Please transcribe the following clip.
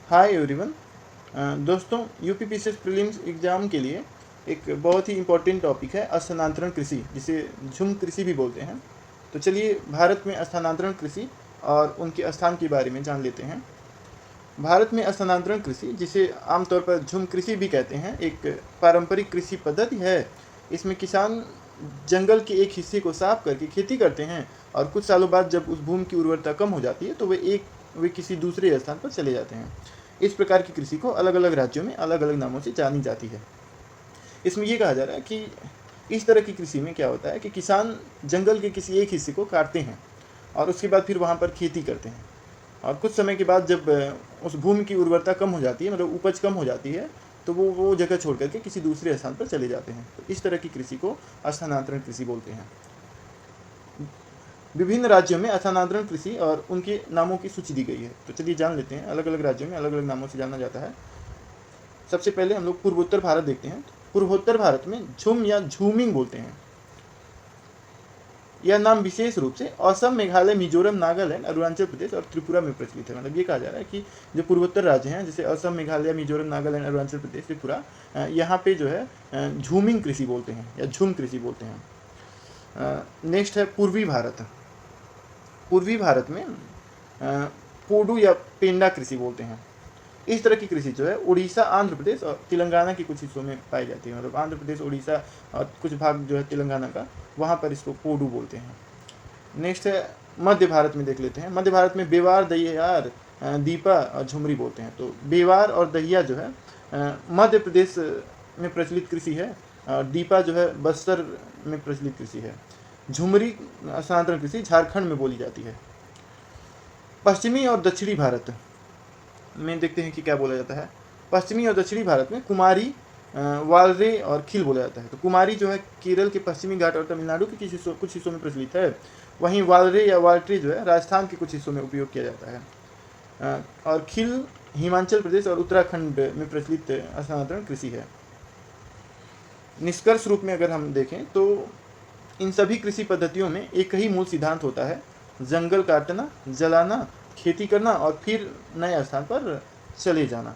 Hi everyone. दोस्तों, UPPCS prelims exam के लिए एक बहुत ही इम्पोर्टेंट टॉपिक है स्थानांतरण कृषि, जिसे झुम कृषि भी बोलते हैं। तो चलिए भारत में स्थानांतरण कृषि और उनके स्थान के बारे में जान लेते हैं। भारत में स्थानांतरण कृषि, जिसे आमतौर पर झुम कृषि भी कहते हैं, एक पारंपरिक कृषि पद्धति है। इसमें किसान जंगल के एक हिस्से को साफ करके खेती करते हैं और कुछ सालों बाद जब उस भूमि की उर्वरता कम हो जाती है तो वे किसी दूसरे स्थान पर चले जाते हैं। इस प्रकार की कृषि को अलग अलग राज्यों में अलग अलग नामों से जानी जाती है। इसमें यह कहा जा रहा है कि इस तरह की कृषि में क्या होता है कि किसान जंगल के किसी एक हिस्से को काटते हैं और उसके बाद फिर वहाँ पर खेती करते हैं, और कुछ समय के बाद जब उस भूमि की उर्वरता कम हो जाती है, मतलब उपज कम हो जाती है, तो वो जगह छोड़ करके किसी दूसरे स्थान पर चले जाते हैं। तो इस तरह की कृषि को स्थानांतरण कृषि बोलते हैं। विभिन्न राज्यों में स्थानांतरण कृषि और उनके नामों की सूची दी गई है। तो चलिए जान लेते हैं, अलग अलग राज्यों में अलग अलग नामों से जाना जाता है। सबसे पहले हम लोग पूर्वोत्तर भारत देखते हैं। पूर्वोत्तर भारत में झुम या झूमिंग बोलते हैं। यह नाम विशेष रूप से असम, मेघालय, मिजोरम, नागालैंड, अरुणाचल प्रदेश और त्रिपुरा में प्रचलित है। मतलब ये कहा जा रहा है कि जो पूर्वोत्तर राज्य हैं, जैसे असम, मेघालय, मिजोरम, नागालैंड, अरुणाचल प्रदेश, त्रिपुरा, यहाँ पे जो है झूमिंग कृषि बोलते हैं या झुम कृषि बोलते हैं। नेक्स्ट है पूर्वी भारत। पूर्वी भारत में पोडू या पेंडा कृषि बोलते हैं। इस तरह की कृषि जो है उड़ीसा, आंध्र प्रदेश और तेलंगाना के कुछ हिस्सों में पाई जाती है। मतलब आंध्र प्रदेश, उड़ीसा और कुछ भाग जो है तेलंगाना का, वहाँ पर इसको पोडू बोलते हैं। नेक्स्ट है मध्य भारत में देख लेते हैं। मध्य भारत में बेवार, दहियार, दीपा और झुमरी बोलते हैं। तो बेवार और दहिया जो है मध्य प्रदेश में प्रचलित कृषि है, और दीपा जो है बस्तर में प्रचलित कृषि है। झुमरी स्थानांतरण कृषि झारखंड में बोली जाती है। पश्चिमी और दक्षिणी भारत में देखते हैं कि क्या बोला जाता है। पश्चिमी और दक्षिणी भारत में कुमारी, वालरे और खिल बोला जाता है। तो कुमारी जो है केरल के पश्चिमी घाट और तमिलनाडु के कुछ हिस्सों में प्रचलित है। वहीं वालरे या वाल्ट्री जो है राजस्थान के कुछ हिस्सों में उपयोग किया जाता है। और खिल हिमाचल प्रदेश और उत्तराखंड में प्रचलित स्थानांतरण कृषि है। निष्कर्ष रूप में अगर हम देखें तो इन सभी कृषि पद्धतियों में एक ही मूल सिद्धांत होता है: जंगल काटना, जलाना, खेती करना और फिर नए स्थान पर चले जाना।